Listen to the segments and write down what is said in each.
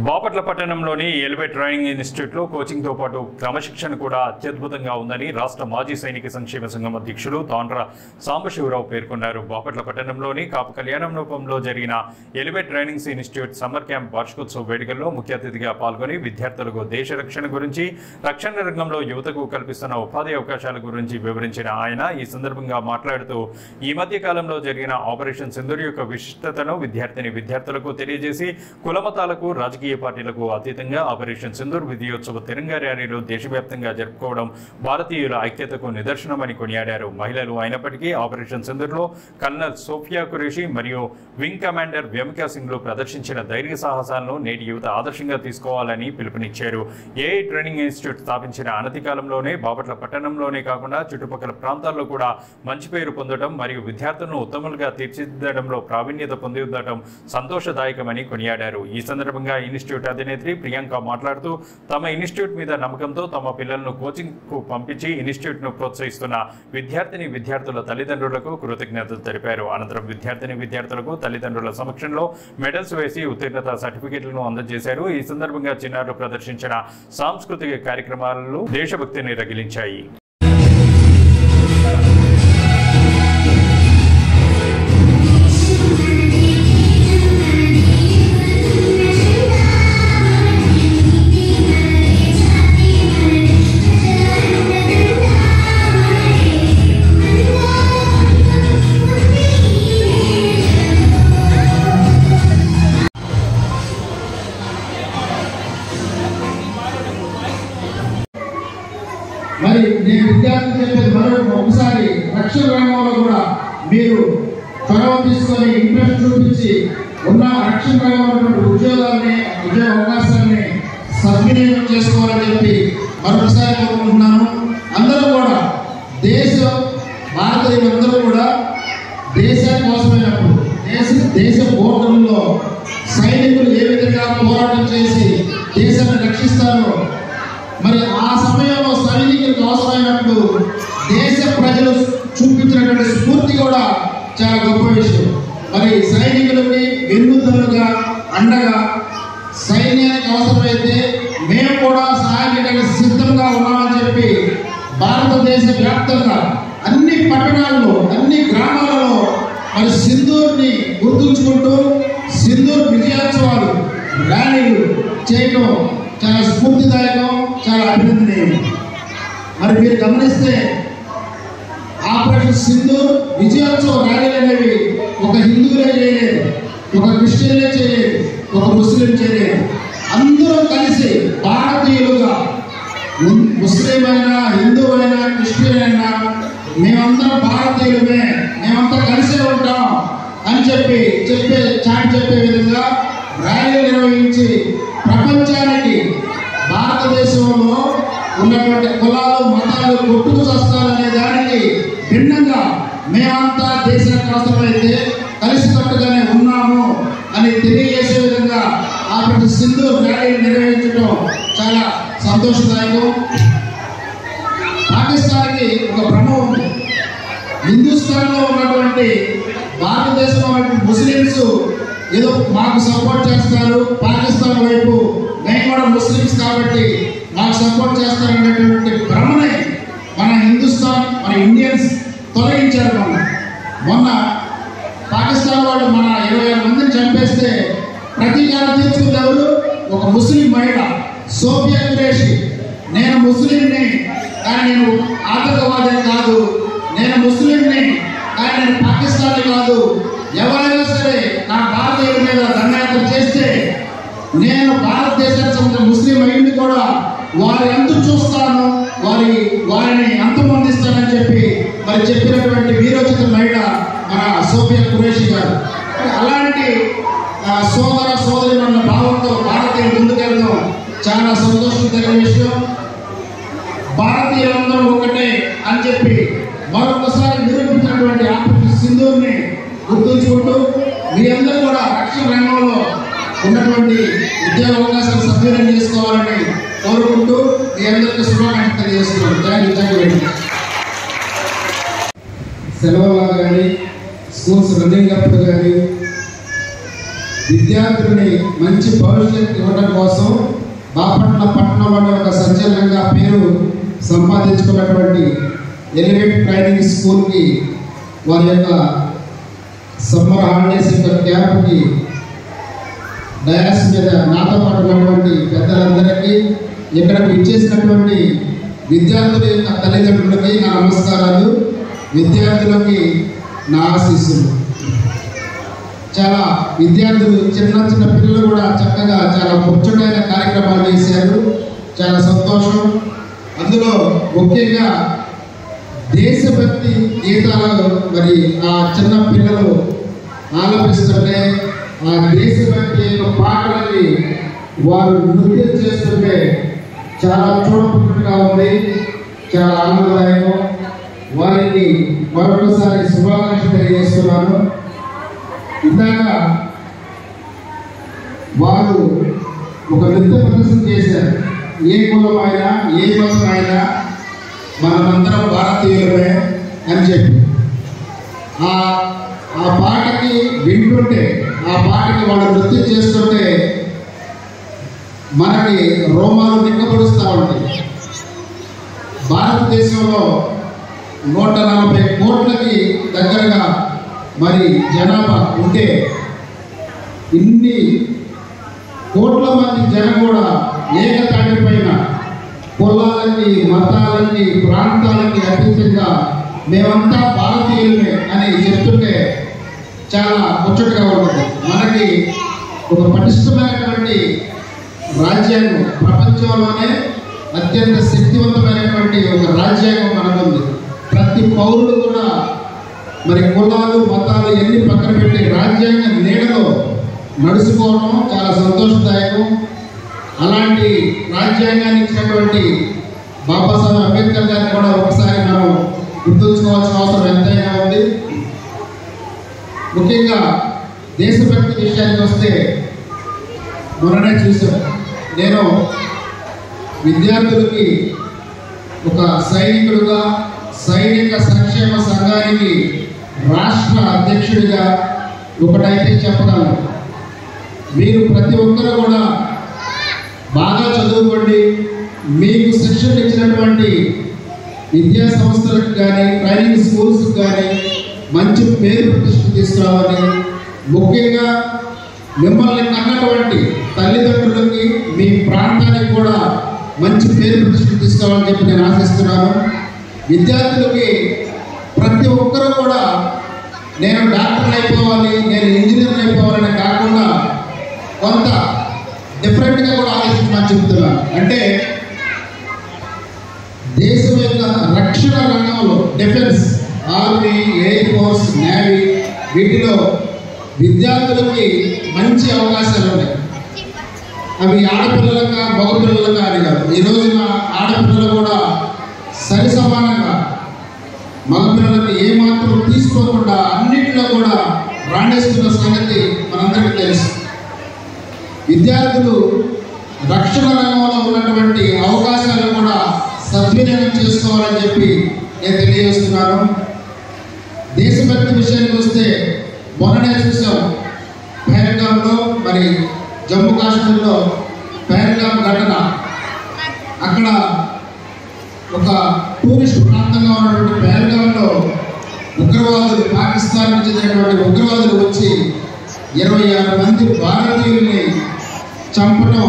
బాపట్ల పట్టణంలోని elevate training ఇన్స్టిట్యూట్లో కోచింగ్తో పాటు క్రమశిక్షణ కూడా అత్యద్భుతంగా ఉందని రాష్ట్ర మాజీ సైనిక సంక్షేమ సంఘం అధ్యక్షులు తాండ్ర సాంబశివరావు పేర్కొన్నారు. బాపట్ల పట్టణంలోని కాపు కళ్యాణమండపంలో జరిగిన elevate training institute summer camp వార్షికోత్సవ వేడుకల్లో ముఖ్య అతిథిగా పాల్గొని విద్యార్థులకు దేశ రక్షణ గురించి, రక్షణ రంగంలో యువతకు కల్పిస్తున్న ఉపాధి అవకాశాల గురించి వివరించిన ఆయన ఈ సందర్భంగా మాట్లాడుతూ ఈ మధ్య కాలంలో జరిగిన ఆపరేషన్ సింధూర్ యొక్క విశిష్టతను విద్యార్థులకు తెలియజేసి కులమతాలకు రాజకీయ పార్టీలకు అతీతంగా ఆపరేషన్ సింధూర్ విజయోత్సవ తిరంగా ర్యాలీలు దేశవ్యాప్తంగా జరుపుకోవడం భారతీయుల ఐక్యతకు నిదర్శనమని కొనియాడారు. మహిళలు అయినప్పటికీ ఆపరేషన్ సింధూర్లో కల్నల్ సోఫియా ఖురేషి మరియు వింగ్ కమాండర్ వ్యోమికా సింగ్లు ప్రదర్శించిన ధైర్య సాహసాలను నేటి యువత ఆదర్శంగా తీసుకోవాలని పిలుపునిచ్చారు. ఏఐ ట్రైనింగ్ ఇన్స్టిట్యూట్ స్థాపించిన అనతి కాలంలోనే బాపట్ల పట్టణంలోనే కాకుండా చుట్టుపక్కల ప్రాంతాల్లో కూడా మంచి పేరు పొందడం మరియు విద్యార్థులను ఉత్తములుగా తీర్చిదిద్దడంలో ప్రావీణ్యత పొంది ఉండటం సంతోషదాయకమని కొనియాడారు. ఈ సందర్భంగా ఇన్స్టిట్యూట్ అధినేత్రి ప్రియాంక మాట్లాడుతూ తమ ఇన్స్టిట్యూట్ మీద నమ్మకంతో తమ పిల్లలను కోచింగ్ కు పంపించి ఇన్స్టిట్యూట్ ను ప్రోత్సహిస్తున్న విద్యార్థుల తల్లిదండ్రులకు కృతజ్ఞతలు తెలిపారు. అనంతరం విద్యార్థులకు తల్లిదండ్రుల సమక్షంలో మెడల్స్ వేసి ఉత్తీర్ణత సర్టిఫికెట్లను అందజేశారు. ఈ సందర్భంగా చిన్నారులు ప్రదర్శించిన సాంస్కృతిక కార్యక్రమాలు దేశభక్తిని రగిలించాయి. మరి నేను విద్యార్థి చెప్పేది ఒకసారి రక్షణ రంగంలో కూడా మీరు చొరవ తీసుకొని ఇంట్రెస్ట్ చూపించి ఉన్న రక్షణ రంగంలో ఉద్యోగ అవకాశాన్ని సద్వినియోగం చేసుకోవాలని చెప్పి మరొకసారి కోరుకుంటున్నాను. అందరూ కూడా భారతీయులందరూ కూడా దేశం కోసమైనప్పుడు దేశ బోర్డర్లో సైనికులు ఏ విధంగా పోరాటం చేసి దేశాన్ని రక్షిస్తారో మరి ఆ సమయంలో సైనికులకు అవసరమైనప్పుడు దేశ ప్రజలు చూపించినటువంటి స్ఫూర్తి కూడా చాలా గొప్ప విషయం. మరి సైనికులకి వెన్నుదన్నుగా అండగా సైన్యానికి అవసరమైతే మేము కూడా సహాయపడడానికి సిద్ధంగా ఉన్నామని చెప్పి భారతదేశ వ్యాప్తంగా అన్ని పట్టణాల్లో అన్ని గ్రామాలలో మరి సింధూర్ని గుర్తుంచుకుంటూ సింధూర్ విజయోత్సవాలు ర్యాలీలు చేయడం చాలా స్ఫూర్తిదాయకం, చాలా అభినందనీయం. మరి మీరు గమనిస్తే ఆపరేషన్ సింధూర్ విజయోత్సవ ర్యాలీలు అనేవి ఒక హిందువులే చేయలేదు, ఒక క్రిస్టియన్లే చేయలేదు, ఒక ముస్లిం చేయలేదు. అందరూ కలిసి భారతీయులుగా ముస్లిం అయినా హిందూ అయినా క్రిస్టియన్ అయినా మేమందరం భారతీయులమే, మేమంతా కలిసే ఉంటాం అని చెప్పే విధంగా ర్యాలీలు నిర్వహించి ప్రపంచానికి భారతదేశంలో ఉన్నటువంటి కులాలు మతాలు కొట్టుకు చస్తాలనే దానికి భిన్నంగా మేమంతా దేశానికి అవసరమైతే కలిసికట్టుగానే ఉన్నాము అని తెలియజేసే విధంగా ఆపరేషన్ సింధూర్ ర్యాలీని నిర్వహించడం చాలా సంతోషదాయకం. పాకిస్తాన్కి ఒక భ్రమ ఉంది. హిందుస్థాన్లో ఉన్నటువంటి భారతదేశంలో ఉన్నటువంటి ముస్లిమ్స్ ఏదో మాకు సపోర్ట్ చేస్తారు, పాకిస్తాన్ వైపు మేము కూడా ముస్లిమ్స్ కాబట్టి మాకు సపోర్ట్ చేస్తారనేటువంటి భ్రమని మన ఇండియన్స్ తొలగించారు. మొన్న పాకిస్తాన్ వాళ్ళు మన 26 మందిని చంపేస్తే ప్రతీకారం తీర్చుకుంది ఎవరు? ఒక ముస్లిం మహిళ సోఫియా ఖురేషి. నేను ముస్లింని కానీ నేను ఆతంకవాదిని కాదు, నేను ముస్లింని కానీ నేను పాకిస్తానీ కాదు, ఎవరైనా సరే నా భారతీయుల మీద దండయాత్ర చేస్తే నేను భారతదేశానికి సంబంధించిన ముస్లిం అయ్యింది కూడా వారి అంతు చూస్తాను, వారిని అంతమొందిస్తానని చెప్పి మరి చెప్పినటువంటి వీరోచిత మహిళ మన సోఫియా ఖురేషి గారు. అలాంటి సోదరి మన భావంతో భారతీయులు ముందుకెళ్ళడం చాలా సంతోషం కలిగిన విషయం. భారతీయులందరూ ఒకటే అని చెప్పి మరొకసారి నిరూపించినటువంటి ఆపరేషన్ సింధూర్ని గుర్తుంచుకుంటూ మీ అందరూ కూడా రక్షణ రంగంలో ఉన్నటువంటి ఉద్యోగ అవకాశాలు సద్వినియోగం చేసుకోవాలని కోరుకుంటూ మీ అందరికీ శుభాకాంక్షలు తెలియజేస్తున్నాను. Thank you. సెలవులు కానీ స్కూల్స్ రన్నింగ్ అప్పుడు కానీ విద్యార్థులని మంచి భవిష్యత్తు ఇవ్వడం కోసం బాపట్ల పట్టణం అనే ఒక సంచలనంగా పేరు సంపాదించుకున్నటువంటి ఎలివేట్ ట్రైనింగ్ స్కూల్కి వారి యొక్క సమ్మర్ హాలిడేస్ యొక్క క్యాంప్కి డయాస్ మీద నాతో పాటు ఉన్నటువంటి పెద్దలందరికీ ఇక్కడకు ఇచ్చేసినటువంటి విద్యార్థుల యొక్క తల్లిదండ్రులకి నా నమస్కారాలు, విద్యార్థులకి నా ఆశీస్సులు. చాలా విద్యార్థులు చిన్న చిన్న పిల్లలు కూడా చక్కగా చాలా ముచ్చటైన కార్యక్రమాలు చేశారు. చాలా సంతోషం. అందులో ముఖ్యంగా దేశభక్తి గీతాలు మరి ఆ చిన్న పిల్లలు ఆలపిస్తుంటే ఆ దేశభక్తి యొక్క పాటలని వారు నృత్యం చేస్తుంటే చాలా చూడముచ్చటగా ఉంది, చాలా ఆనందదాయకం. వారికి మరొకసారి శుభాకాంక్షలు తెలియజేస్తున్నాను. ఇందాక వారు ఒక నృత్య ప్రదర్శన చేశారు. ఏ కులం అయినా ఏ మతం అయినా మనమందరం భారతీయులమే అని చెప్పి ఆ పాటకి వింటుంటే, ఆ పాటకి వాళ్ళు నృత్యం చేస్తుంటే మనకి రోమాలు నిక్కబడుస్తూ ఉంటాయి. భారతదేశంలో 140 కోట్లకి దగ్గరగా మరి జనాభా ఉంటే ఇన్ని కోట్ల మంది జనం కూడా ఏకతాటి పైన కులాలకి మతాలకి ప్రాంతాలకి అతీతంగా మేమంతా భారతీయులమే అని చెప్తుంటే చాలా ముచ్చటగా ఉంటుంది. మనకి ఒక పటిష్టమైనటువంటి రాజ్యాంగం, ప్రపంచంలోనే అత్యంత శక్తివంతమైనటువంటి ఒక రాజ్యాంగం మనకుంది. ప్రతి పౌరుడు కూడా మరి కులాలు మతాలు ఎన్ని పక్కన పెట్టి రాజ్యాంగ నీడలో నడుచుకోవడం చాలా సంతోషదాయకం. అలాంటి రాజ్యాంగాన్ని ఇచ్చినటువంటి బాబాసాహెబ్ అంబేద్కర్ గారిని కూడా ఒకసారి మనం గుర్తుంచుకోవాల్సిన అవసరం ఎంతైనా ఉంది. ముఖ్యంగా దేశభక్తి విషయానికి వస్తే మొన్ననే చూసాం. నేను విద్యార్థులకి ఒక సైనికుడుగా సైనిక సంక్షేమ సంఘానికి రాష్ట్ర అధ్యక్షుడిగా ఒకటైతే చెప్పగలను. మీరు ప్రతి ఒక్కరు కూడా బాగా చదువుకోండి. మీకు శిక్షణ ఇచ్చినటువంటి విద్యా సంస్థలకు కానీ ట్రైనింగ్ స్కూల్స్కి కానీ మంచి పేరు ప్రతిష్ఠ తీసుకురావాలి. ముఖ్యంగా మిమ్మల్ని కన్నటువంటి తల్లిదండ్రులకి మీ ప్రాంతానికి కూడా మంచి పేరు ప్రతిష్ఠ తీసుకురావాలని చెప్పి నేను ఆశిస్తున్నాను. విద్యార్థులకి ప్రతి ఒక్కరూ కూడా నేను డాక్టర్ని అయిపోవాలి, నేను ఇంజనీర్ని అయిపోవాలని కాకుండా కొంత డిఫరెంట్గా కూడా ఆలోచించమని చెప్తున్నాను. అంటే దేశం యొక్క రక్షణ రంగంలో defence, army, air force, navy వీటిలో విద్యార్థులకి మంచి అవకాశాలు ఉన్నాయి. అవి ఆడపిల్లలుగా మగపిల్లలుగా అని కాదు. ఈ రోజున ఆడపిల్లలు కూడా సరి సమానంగా మగపిల్లలకి ఏమాత్రం తీసుకోకుండా అన్నింటిలో కూడా రాణిస్తున్న సంగతి మనందరికీ తెలుసు. విద్యార్థులు రక్షణ రంగంలో ఉన్నటువంటి అవకాశాలను కూడా సద్వినియోగం చేసుకోవాలని చెప్పి నేను తెలియజేస్తున్నాను. దేశభక్తి విషయానికి వస్తే మొన్ననే చూసాం పహల్గామ్లో, మరి జమ్మూ కాశ్మీర్లో పహల్గామ్ ఘటన. అక్కడ ఒక టూరిస్ట్ ప్రాంతంగా ఉన్నటువంటి పహల్గామ్లో ఉగ్రవాదులు, పాకిస్తాన్ నుంచి చెందినటువంటి ఉగ్రవాదులు వచ్చి 26 మంది భారతీయుల్ని చంపడం,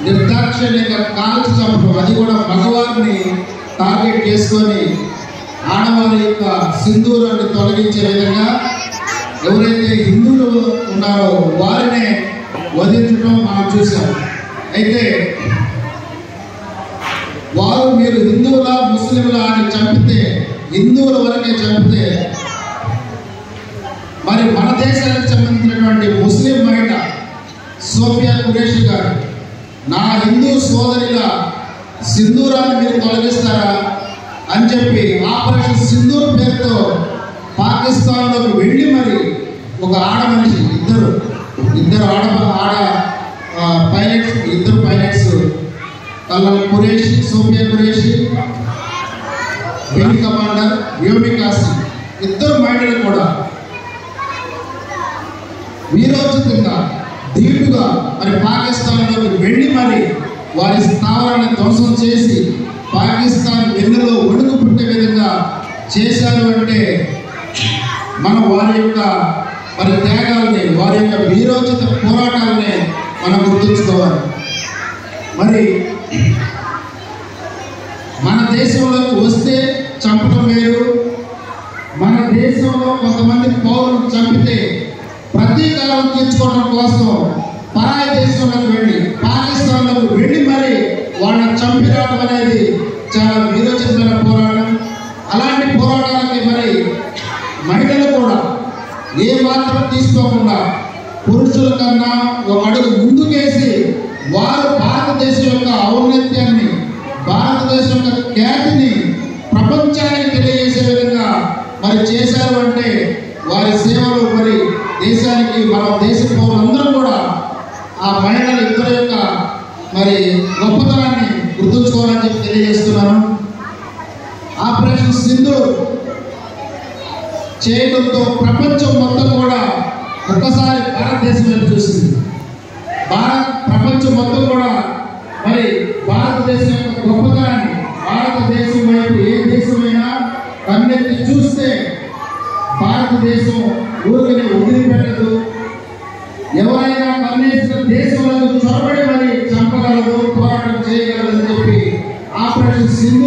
నిర్దాక్షిణ్యంగా కాల్చి చంపడం, అది కూడా మగవారిని టార్గెట్ చేసుకొని ఆడవారి యొక్క సింధూరాన్ని తొలగించే విధంగా ఎవరైతే హిందువులు ఉన్నారో వారినే వధించడం మనం చూసాం. అయితే వారు మీరు హిందువులా ముస్లింలా అని చంపితే, హిందువుల వరకే చంపితే, మరి మన దేశానికి సంబంధించినటువంటి ముస్లిం మహిళ సోఫియా ఖురేషి గారు, నా హిందూ సోదరిగా సింధూరాన్ని మీరు తొలగిస్తారా అని చెప్పి ఆపరేషన్ సింధూర్ పేరుతో పాకిస్తాన్లోకి వెళ్ళి మరి ఒక ఆడ మనిషి, ఇద్దరు ఆడ పైలట్స్, ఇద్దరు pilots, colonel Qureshi, Sofia Qureshi, wing commander Vyomika Singh, ఇద్దరు మహిళలు కూడా వీరోచిత వీరోచితంగా ధీటుగా మరి పాకిస్తాన్లోకి వెళ్ళి మరి వారి స్థావరాన్ని ధ్వంసం చేసి పాకిస్తాన్ వెన్నులో వణుకు పుట్టే విధంగా చేశారు అంటే మనం వారి యొక్క మరి త్యాగాలని, వారి యొక్క వీరోచిత పోరాటాలని మనం గుర్తుంచుకోవాలి. మరి మన దేశంలోకి వస్తే చంపడం వేరు, మన దేశంలో కొంతమంది పౌరులను చంపితే ప్రతీకారం తీర్చుకోవడం కోసం పరాయి దేశంలోకి వెళ్ళి పాకిస్తాన్లోకి వెళ్ళి మరి వాళ్ళని చంపి రావడం అనేది చాలా వీరోచితమైన పోరాటం. అలాంటి పోరాటాలకి మరి మహిళలు కూడా ఏ మాత్రం తీసుకోకుండా పురుషుల కన్నా ఒక అడుగు ముందుకేసి వారు భారతదేశం యొక్క ఔన్నత్యాన్ని, భారతదేశం యొక్క ఖ్యాతిని ప్రపంచానికి తెలియజేసే విధంగా మరి చేశారు అంటే వారి సేవలు మరి దేశానికి, మన దేశ పౌరులందరూ కూడా ఆ మహిళల ఇద్దరు యొక్క మరి గొప్పతనాన్ని గుర్తుంచుకోవాలని చెప్పి తెలియజేస్తున్నాను. ఆపరేషన్ సింధూర్ చేయడంతో ప్రపంచం మొత్తం కూడా ఒక్కసారి భారతదేశం వైపు చూసింది. ప్రపంచం మొత్తం కూడా మరి భారతదేశం యొక్క గొప్పతనాన్ని, భారతదేశం వైపు ఏ దేశమైనా కన్నెత్తి చూస్తే భారతదేశం ఊరిని వదిలిపెట్టదు. ఎవరైనా కన్నేసిన దేశంలో చొరబడి మరి చంపగలదు, పోరాటం చేయగలదని చెప్పి ఆపరేషన్ సింధూర్